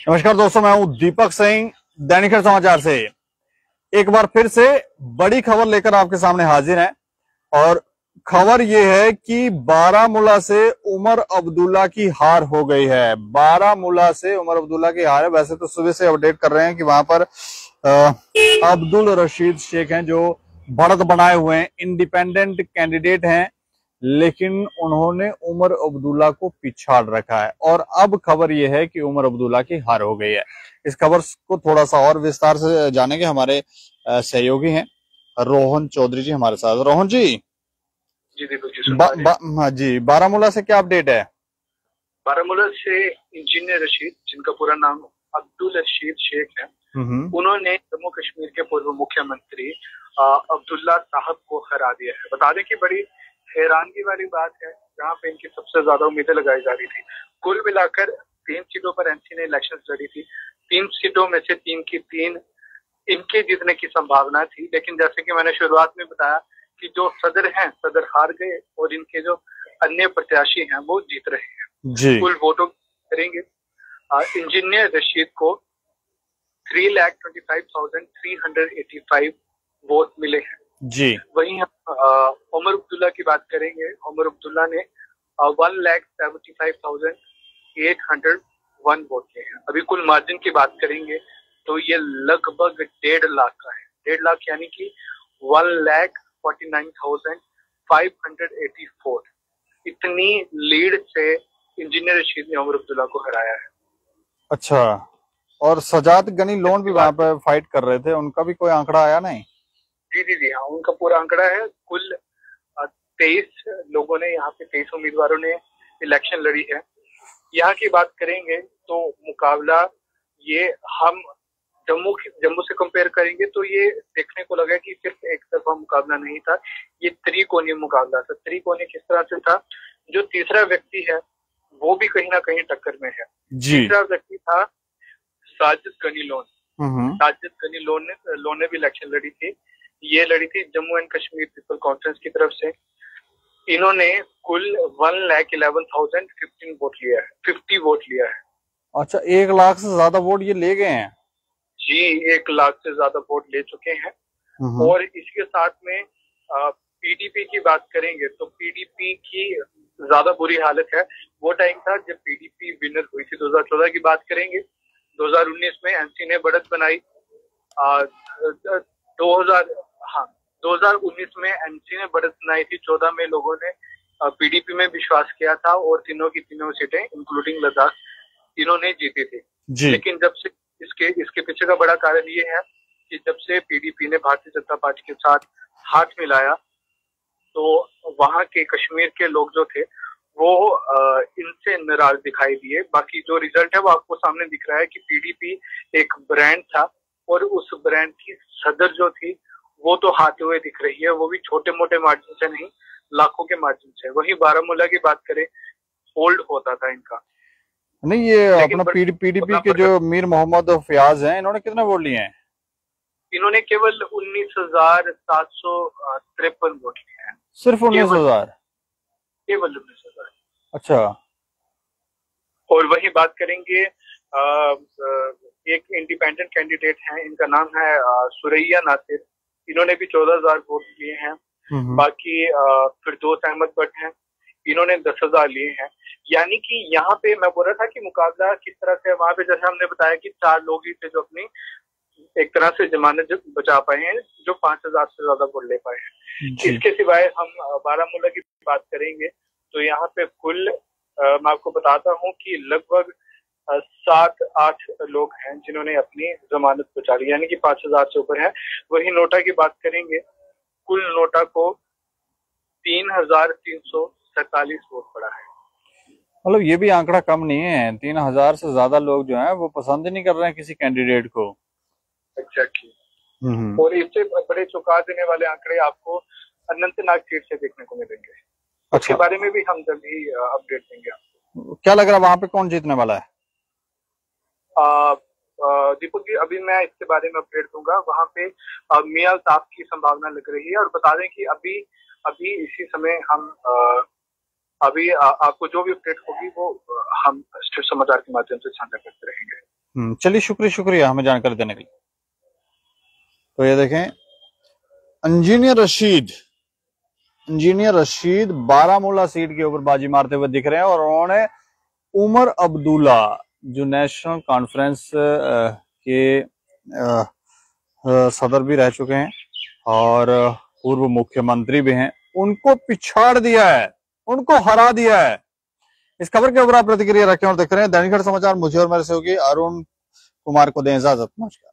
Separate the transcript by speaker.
Speaker 1: नमस्कार दोस्तों, मैं हूं दीपक सिंह, दैनिक समाचार से एक बार फिर से बड़ी खबर लेकर आपके सामने हाजिर हैं। और खबर यह है कि बारामूला से उमर अब्दुल्ला की हार हो गई है। बारामूला से उमर अब्दुल्ला की हार है। वैसे तो सुबह से अपडेट कर रहे हैं कि वहां पर अब्दुल रशीद शेख हैं, जो बढ़त बनाए हुए हैं, इंडिपेंडेंट कैंडिडेट हैं, लेकिन उन्होंने उमर अब्दुल्ला को पिछाड़ रखा है। और अब खबर यह है कि उमर अब्दुल्ला की हार हो गई है। इस खबर को थोड़ा सा और विस्तार से जानेंगे। हमारे सहयोगी हैं रोहन चौधरी जी हमारे साथ। रोहन जी।
Speaker 2: जी दीपक जी,
Speaker 1: हाँ जी, बारामूला से क्या अपडेट है?
Speaker 2: बारामूला से इंजीनियर रशीद, जिनका पूरा नाम अब्दुल रशीद शेख है, उन्होंने जम्मू कश्मीर के पूर्व मुख्यमंत्री अब्दुल्ला साहब को हरा दिया है। बता दें कि बड़ी हैरानगी वाली बात है, जहां पे इनकी सबसे ज्यादा उम्मीदें लगाई जा रही थी। कुल मिलाकर 3 सीटों पर एनसी ने इलेक्शन लड़ी थी। 3 सीटों में से 3 की 3 इनके जीतने की संभावना थी, लेकिन जैसे कि मैंने शुरुआत में बताया कि जो सदर हैं, सदर हार गए और इनके जो अन्य प्रत्याशी हैं वो जीत रहे हैं।
Speaker 1: जी।
Speaker 2: कुल वोटों करेंगे इंजीनियर रशीद को 3,25,385 वोट मिले हैं।
Speaker 1: जी।
Speaker 2: वहीं हम उमर अब्दुल्ला की बात करेंगे। उमर अब्दुल्ला ने 1,75,801 वोट लिए हैं। अभी कुल मार्जिन की बात करेंगे तो ये लगभग 1.5 लाख का है। 1.5 लाख यानी कि 1,49,584। इतनी लीड से इंजीनियर रशीद ने उमर अब्दुल्ला को हराया है।
Speaker 1: अच्छा, और सजाद गनी लोन भी वहां पर फाइट कर रहे थे, उनका भी कोई आंकड़ा आया नहीं?
Speaker 2: जी हाँ, उनका पूरा आंकड़ा है। कुल 23 लोगों ने, यहाँ पे 23 उम्मीदवारों ने इलेक्शन लड़ी है। यहाँ की बात करेंगे तो मुकाबला ये हम जम्मू से कंपेयर करेंगे तो ये देखने को लगा कि सिर्फ एक तरफा मुकाबला नहीं था, ये त्रिकोणीय मुकाबला था। त्रिकोणीय किस तरह से था? जो तीसरा व्यक्ति है वो भी कहीं ना कहीं टक्कर में है। तीसरा व्यक्ति था साजिद गनी लोन। साजिद गनी लोन ने भी इलेक्शन लड़ी थी। ये लड़ी थी Jammu and Kashmir people conference की तरफ से। इन्होंने कुल 1,11,015 वोट लिया है, 50 वोट लिया है।
Speaker 1: अच्छा, 1 लाख से ज्यादा वोट ये ले गए हैं?
Speaker 2: जी, 1 लाख से ज्यादा वोट ले चुके हैं। और इसके साथ में पीडीपी की बात करेंगे तो पीडीपी की ज्यादा बुरी हालत है। वो टाइम था जब पीडीपी विनर हुई थी। 2014 की बात करेंगे, 2019 में एनसी ने बढ़त बनाई। 2019 में एनसी ने बढ़त बनाई थी। 14 में लोगों ने पीडीपी में विश्वास किया था और तीनों की तीनों सीटें इंक्लूडिंग लद्दाख इन्होंने जीती थी। लेकिन जब से इसके पीछे का बड़ा कारण ये है कि जब से पीडीपी ने भारतीय जनता पार्टी के साथ हाथ मिलाया तो वहां के कश्मीर के लोग जो थे वो इनसे नाराज दिखाई दिए। बाकी जो रिजल्ट है वो आपको सामने दिख रहा है कि पीडीपी एक ब्रांड था और उस ब्रांड की सदर जो थी वो तो हारते हुए दिख रही है, वो भी छोटे मोटे मार्जिन से नहीं, लाखों के मार्जिन से। वहीं बारामूला की बात करें, होल्ड होता था इनका।
Speaker 1: नहीं, ये अपना पीडीपी के जो मीर मोहम्मद फयाज हैं, इन्होंने कितने वोट लिए हैं?
Speaker 2: इन्होंने केवल 19,753 वोट लिए हैं।
Speaker 1: सिर्फ 19,000?
Speaker 2: केवल 19,000।
Speaker 1: अच्छा।
Speaker 2: और वही बात करेंगे, एक इंडिपेंडेंट कैंडिडेट हैं, इनका नाम है सुरैया नासिर। इन्होंने भी 14,000 वोट लिए हैं। बाकी फिरदौस अहमद भट्ट हैं, इन्होंने 10,000 लिए हैं। यानी कि यहाँ पे मैं बोल रहा था कि मुकाबला किस तरह से, वहां पे जैसे हमने बताया कि 4 लोग ही थे जो अपनी एक तरह से जमानत बचा पाए हैं, जो 5,000 से ज्यादा वोट ले पाए हैं। इसके सिवाय हम बारामूला की बात करेंगे तो यहाँ पे कुल मैं आपको बताता हूँ कि लगभग 7-8 लोग हैं जिन्होंने अपनी जमानत बचा ली, यानी कि 5,000 से ऊपर है। वही नोटा की बात करेंगे, कुल नोटा को 3,347 वोट पड़ा है।
Speaker 1: मतलब ये भी आंकड़ा कम नहीं है। 3,000 से ज्यादा लोग जो हैं वो पसंद ही नहीं कर रहे हैं किसी कैंडिडेट को।
Speaker 2: एग्जैक्टली। और इससे बड़े चौंका देने वाले आंकड़े आपको अनंतनाग सीट से देखने को मिलेंगे। अच्छा। उसके बारे में भी हम जल्दी अपडेट देंगे आपको।
Speaker 1: क्या लग रहा है वहां पे कौन जीतने वाला है?
Speaker 2: दीपक जी, अभी मैं इसके बारे में अपडेट दूंगा। वहां पे मियां अल्ताफ की संभावना लग रही है। और बता दें कि अभी इसी समय हम आपको जो भी अपडेट होगी वो हम स्टेट समाचार के माध्यम से साझा करते रहेंगे।
Speaker 1: चलिए, शुक्रिया हमें जानकारी देने के लिए। तो ये देखें, इंजीनियर रशीद बारामूला सीट के ऊपर बाजी मारते हुए दिख रहे हैं, और उन्होंने उमर अब्दुल्ला जो नेशनल कॉन्फ्रेंस के सदर भी रह चुके हैं और पूर्व मुख्यमंत्री भी हैं, उनको पिछाड़ दिया है, उनको हरा दिया है। इस खबर के ऊपर आप प्रतिक्रिया रखें और देख रहे हैं दैनिक समाचार। मुझे और मेरे सहयोगी अरुण कुमार को दें इजाजत। नमस्कार।